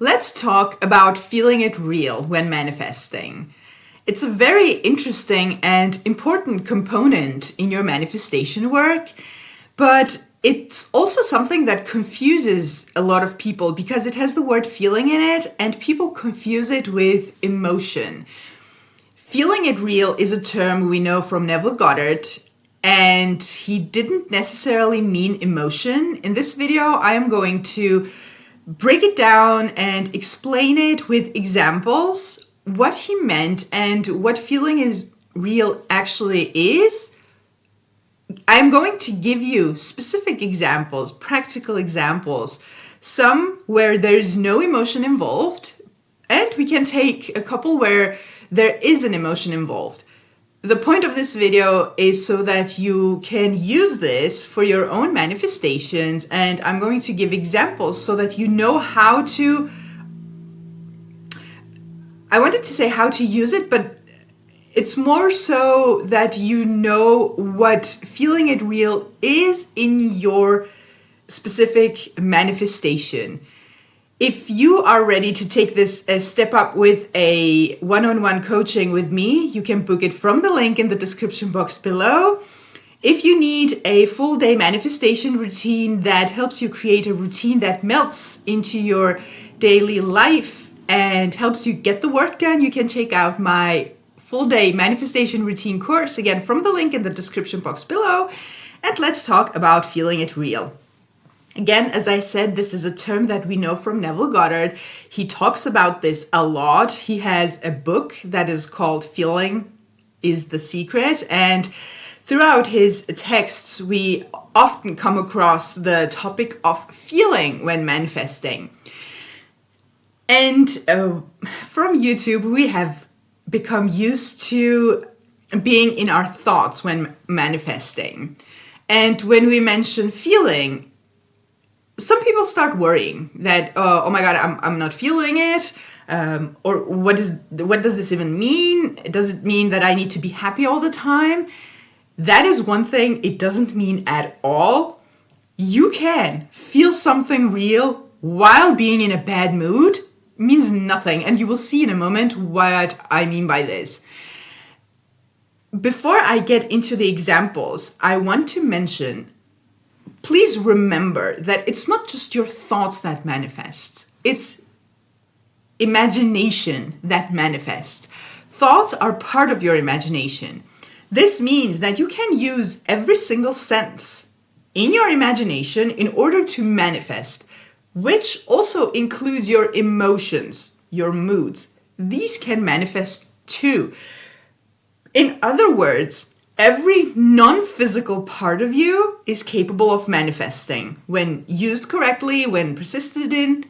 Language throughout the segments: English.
Let's talk about feeling it real when manifesting. It's a very interesting and important component in your manifestation work, but it's also something that confuses a lot of people because it has the word feeling in it and people confuse it with emotion. Feeling it real is a term we know from Neville Goddard, and he didn't necessarily mean emotion. In this video, I am going to break it down and explain it with examples, what he meant and what feeling is real actually is. I'm going to give you specific examples, practical examples, some where there's no emotion involved, and we can take a couple where there is an emotion involved. The point of this video is so that you can use this for your own manifestations, and I'm going to give examples so that you know how to, I wanted to say how to use it, but it's more so that you know what feeling it real is in your specific manifestation. If you are ready to take this a step up with a one-on-one coaching with me, you can book it from the link in the description box below. If you need a full day manifestation routine that helps you create a routine that melts into your daily life and helps you get the work done, you can check out my full day manifestation routine course, again from the link in the description box below. And let's talk about feeling it real. Again, as I said, this is a term that we know from Neville Goddard. He talks about this a lot. He has a book that is called Feeling is the Secret. And throughout his texts, we often come across the topic of feeling when manifesting. And from YouTube, we have become used to being in our thoughts when manifesting. And when we mention feeling, some people start worrying that, oh my God, I'm not feeling it. Or what does this even mean? Does it mean that I need to be happy all the time? That is one thing it doesn't mean at all. You can feel something real while being in a bad mood. It means nothing. And you will see in a moment what I mean by this. Before I get into the examples, I want to mention, please remember that it's not just your thoughts that manifest. It's imagination that manifests. Thoughts are part of your imagination. This means that you can use every single sense in your imagination in order to manifest, which also includes your emotions, your moods. These can manifest too. In other words, every non-physical part of you is capable of manifesting when used correctly, when persisted in,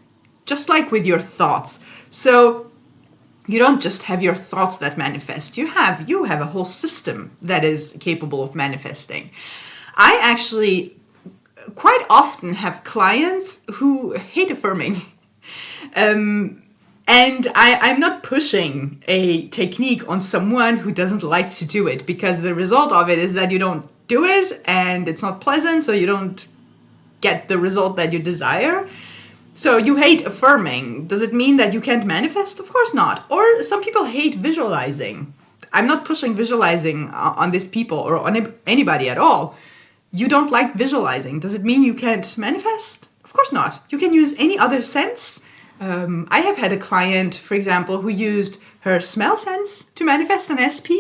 just like with your thoughts. So you don't just have your thoughts that manifest. You have a whole system that is capable of manifesting. I actually quite often have clients who hate affirming. And I'm not pushing a technique on someone who doesn't like to do it, because the result of it is that you don't do it and it's not pleasant, so you don't get the result that you desire. So you hate affirming. Does it mean that you can't manifest? Of course not. Or some people hate visualizing. I'm not pushing visualizing on these people or on anybody at all. You don't like visualizing. Does it mean you can't manifest? Of course not. You can use any other sense. I have had a client, for example, who used her smell sense to manifest an SP.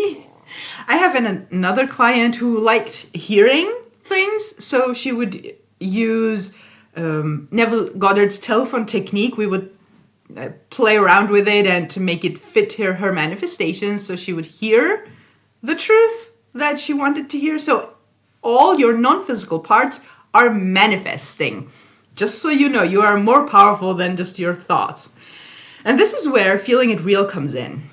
I have another client who liked hearing things, so she would use Neville Goddard's telephone technique. We would play around with it and to make it fit her manifestations, so she would hear the truth that she wanted to hear. So all your non-physical parts are manifesting. Just so you know, you are more powerful than just your thoughts. And this is where feeling it real comes in.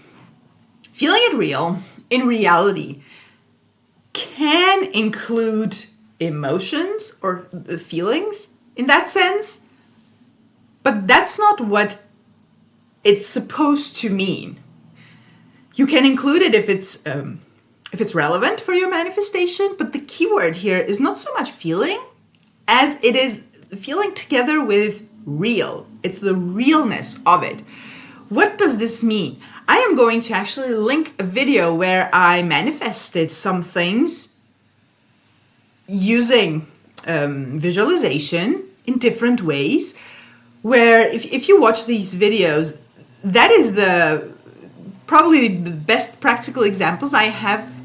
Feeling it real, in reality, can include emotions or feelings in that sense, but that's not what it's supposed to mean. You can include it if it's relevant for your manifestation, but the key word here is not so much feeling as it is feeling together with real. It's the realness of it. What does this mean? I am going to actually link a video where I manifested some things using visualization in different ways, where if you watch these videos, that is probably the best practical examples I have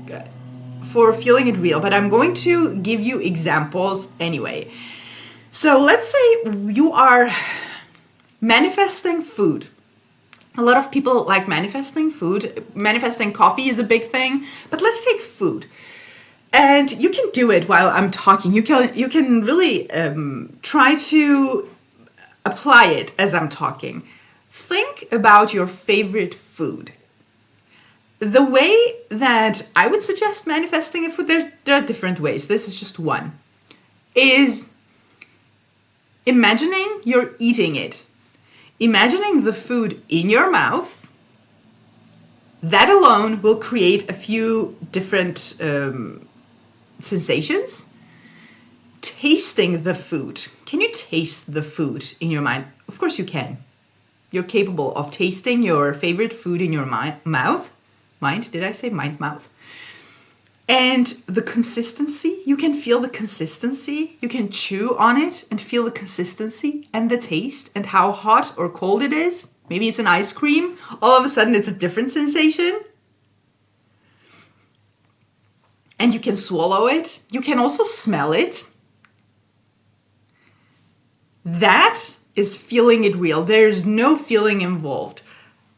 for feeling it real, but I'm going to give you examples anyway. So let's say you are manifesting food. A lot of people like manifesting food. Manifesting coffee is a big thing, but let's take food. And you can do it while I'm talking. You can really try to apply it as I'm talking. Think about your favorite food. The way that I would suggest manifesting a food, there are different ways. This is just one. Is imagining you're eating it. Imagining the food in your mouth. That alone will create a few different sensations. Tasting the food. Can you taste the food in your mind? Of course you can. You're capable of tasting your favorite food in your mouth. Mind? Did I say mind, mouth? And the consistency, you can feel the consistency. You can chew on it and feel the consistency and the taste and how hot or cold it is. Maybe it's an ice cream. All of a sudden it's a different sensation. And you can swallow it. You can also smell it. That is feeling it real. There's no feeling involved.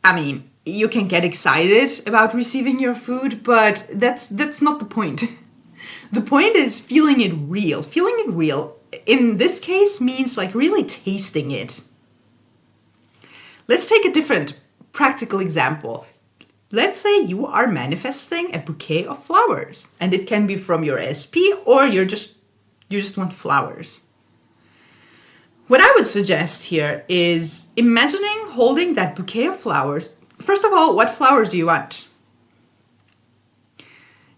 I mean, you can get excited about receiving your food, but that's not the point. The point is feeling it real. Feeling it real, in this case, means like really tasting it. Let's take a different practical example. Let's say you are manifesting a bouquet of flowers, and it can be from your SP or you just want flowers. What I would suggest here is imagining holding that bouquet of flowers. First of all, what flowers do you want?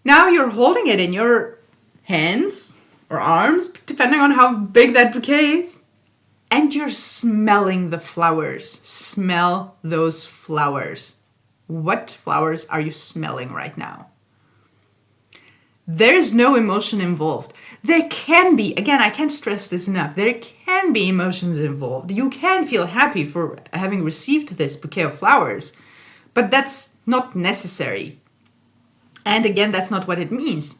Now you're holding it in your hands or arms, depending on how big that bouquet is, and you're smelling the flowers. Smell those flowers. What flowers are you smelling right now? There's no emotion involved. There can be, again, I can't stress this enough, there can be emotions involved. You can feel happy for having received this bouquet of flowers, but that's not necessary. And again, that's not what it means.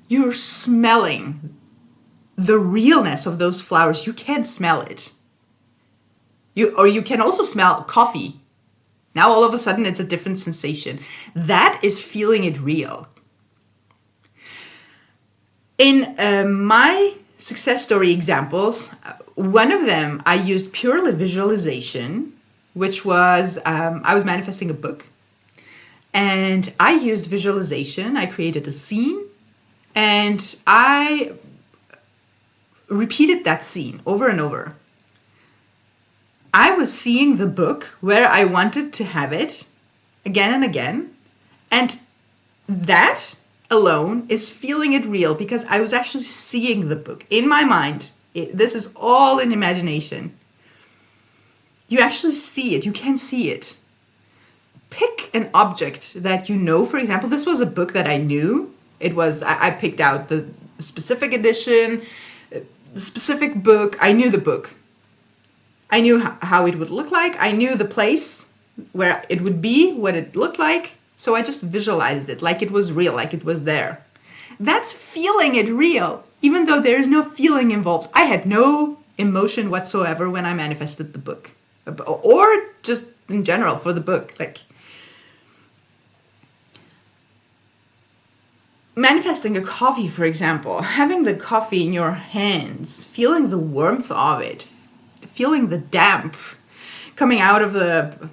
You're smelling the realness of those flowers. You can smell it. You can also smell coffee. Now all of a sudden it's a different sensation. That is feeling it real. In my success story examples, one of them I used purely visualization, which was, I was manifesting a book. And I used visualization. I created a scene and I repeated that scene over and over. I was seeing the book where I wanted to have it again and again. And that alone is feeling it real because I was actually seeing the book in my mind. This is all in imagination. You actually see it. You can see it. Pick an object that you know. For example, this was a book that I knew. I picked out the specific edition, the specific book. I knew the book. I knew how it would look like. I knew the place where it would be, what it looked like. So I just visualized it like it was real, like it was there. That's feeling it real, even though there is no feeling involved. I had no emotion whatsoever when I manifested the book. Or just in general for the book. Like manifesting a coffee, for example, having the coffee in your hands, feeling the warmth of it, feeling the damp coming out of the...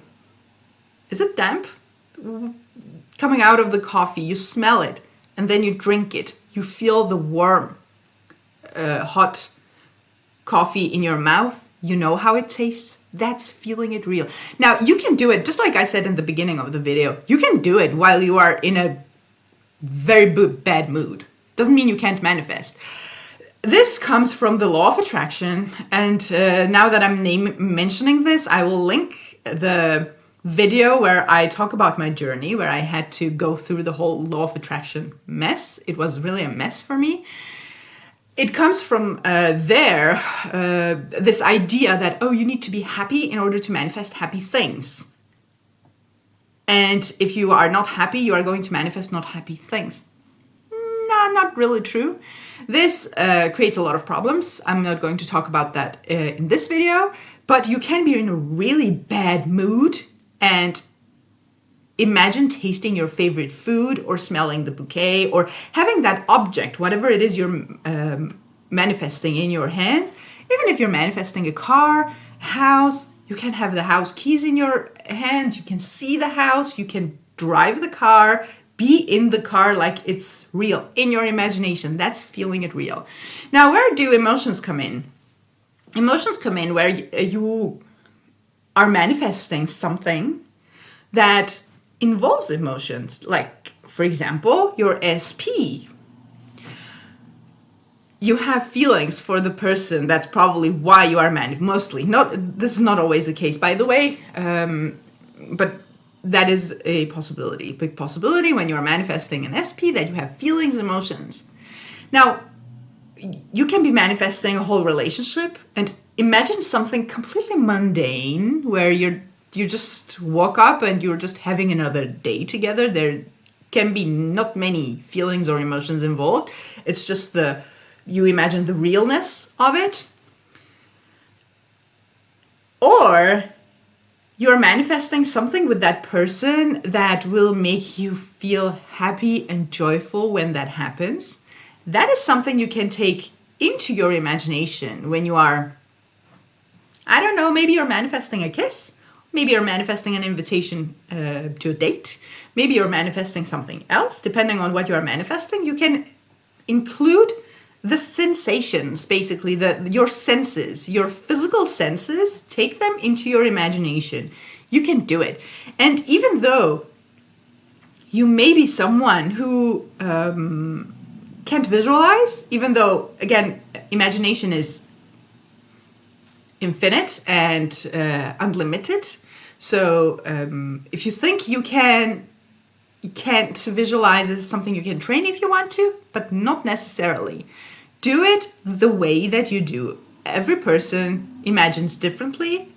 Is it damp? Coming out of the coffee, you smell it, and then you drink it. You feel the warm, hot coffee in your mouth. You know how it tastes. That's feeling it real. Now, you can do it, just like I said in the beginning of the video, you can do it while you are in a very bad mood. Doesn't mean you can't manifest. This comes from the law of attraction, and now that I'm mentioning this, I will link the video where I talk about my journey, where I had to go through the whole law of attraction mess. It was really a mess for me. It comes from this idea that, you need to be happy in order to manifest happy things. And if you are not happy, you are going to manifest not happy things. No, not really true. This creates a lot of problems. I'm not going to talk about that in this video, but you can be in a really bad mood and imagine tasting your favorite food or smelling the bouquet or having that object, whatever it is you're manifesting in your hand. Even if you're manifesting a car, a house, you can have the house keys in your hand, you can see the house, you can drive the car, be in the car like it's real, in your imagination. That's feeling it real. Now, where do emotions come in? Emotions come in where you are manifesting something that involves emotions. Like, for example, your SP. You have feelings for the person. That's probably why you are mostly. This is not always the case, by the way, but that is a possibility, big possibility when you're manifesting an SP, that you have feelings and emotions. Now, you can be manifesting a whole relationship, and imagine something completely mundane where you just walk up and you're just having another day together. There can be not many feelings or emotions involved. It's just you imagine the realness of it. Or you're manifesting something with that person that will make you feel happy and joyful when that happens. That is something you can take into your imagination when you are, I don't know, maybe you're manifesting a kiss. Maybe you're manifesting an invitation to a date. Maybe you're manifesting something else. Depending on what you are manifesting, you can include the sensations, basically, your senses, your physical senses, take them into your imagination. You can do it. And even though you may be someone who can't visualize, even though, again, imagination is infinite and unlimited. So if you think you can't visualize, it's something you can train if you want to, but not necessarily. Do it the way that you do. Every person imagines differently.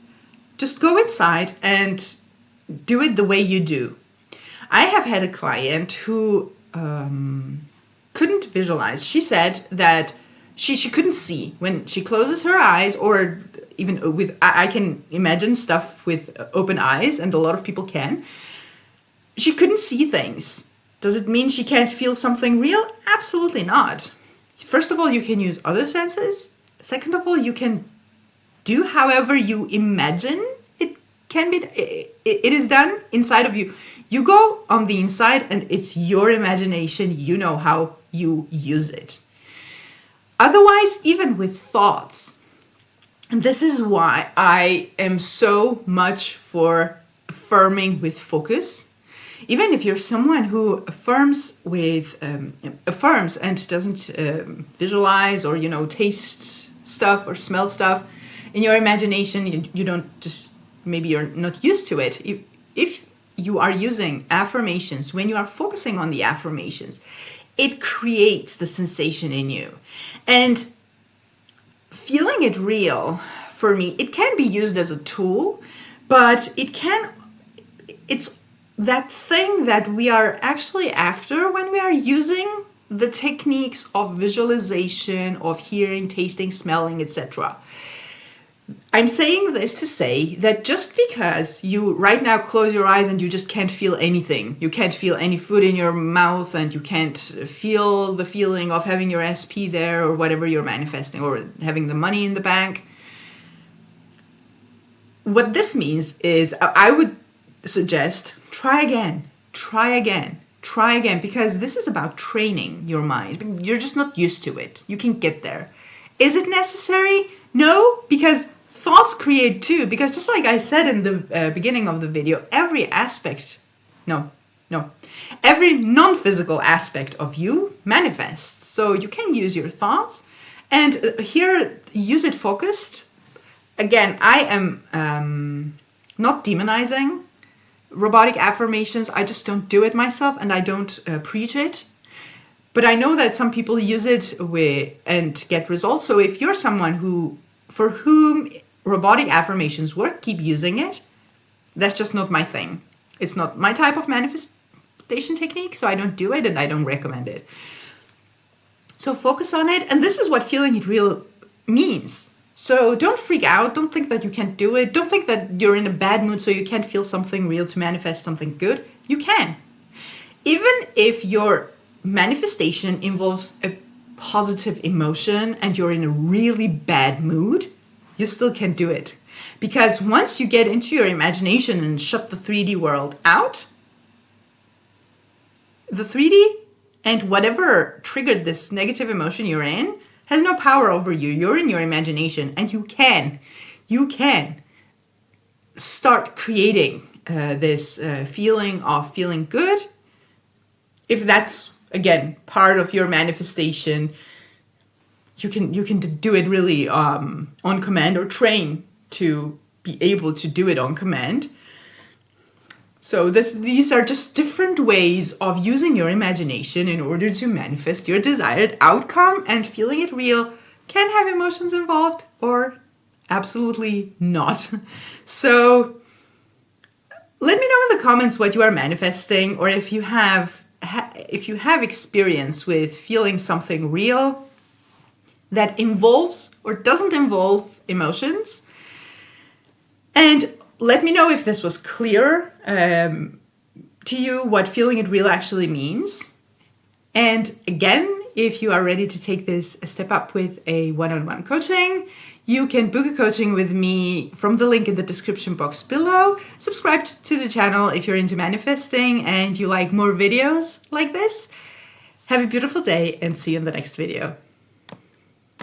Just go inside and do it the way you do. I have had a client who couldn't visualize. She said that she couldn't see when she closes her eyes, or even with, I can imagine stuff with open eyes, and a lot of people can. She couldn't see things. Does it mean she can't feel something real? Absolutely not. First of all, you can use other senses. Second of all, you can do however you imagine it can be. It is done inside of you. You go on the inside and it's your imagination. You know how you use it. Otherwise, even with thoughts, and this is why I am so much for affirming with focus. Even if you're someone who affirms and doesn't visualize or taste stuff or smell stuff in your imagination, you don't just, maybe you're not used to it. If you are using affirmations, when you are focusing on the affirmations, it creates the sensation in you. And feeling it real, for me, it can be used as a tool, but it's that thing that we are actually after when we are using the techniques of visualization, of hearing, tasting, smelling, etc. I'm saying this to say that just because you right now close your eyes and you just can't feel anything, you can't feel any food in your mouth and you can't feel the feeling of having your SP there or whatever you're manifesting, or having the money in the bank. What this means is I would suggest try again, because this is about training your mind. You're just not used to it. You can get there. Is it necessary? No, because thoughts create too. Because just like I said in the beginning of the video, every non-physical aspect of you manifests. So you can use your thoughts And here, use it focused. Again, I am not demonizing robotic affirmations. I just don't do it myself, and I don't preach it. But I know that some people use it and get results. So if you're someone for whom robotic affirmations work, keep using it. That's just not my thing. It's not my type of manifestation technique, so I don't do it and I don't recommend it. So focus on it. And this is what feeling it real means. So don't freak out. Don't think that you can't do it. Don't think that you're in a bad mood so you can't feel something real to manifest something good. You can. Even if your manifestation involves a positive emotion and you're in a really bad mood, you still can do it. Because once you get into your imagination and shut the 3D world out, the 3D and whatever triggered this negative emotion you're in has no power over you. You're in your imagination, and you can start creating this feeling of feeling good. If that's, again, part of your manifestation, you can do it really on command, or train to be able to do it on command. So these are just different ways of using your imagination in order to manifest your desired outcome, and feeling it real can have emotions involved or absolutely not. So let me know in the comments what you are manifesting, or if you have experience with feeling something real that involves or doesn't involve emotions. And let me know if this was clear to you, what feeling it real actually means. And again, if you are ready to take this a step up with a one-on-one coaching, you can book a coaching with me from the link in the description box below. Subscribe to the channel if you're into manifesting and you like more videos like this. Have a beautiful day and see you in the next video.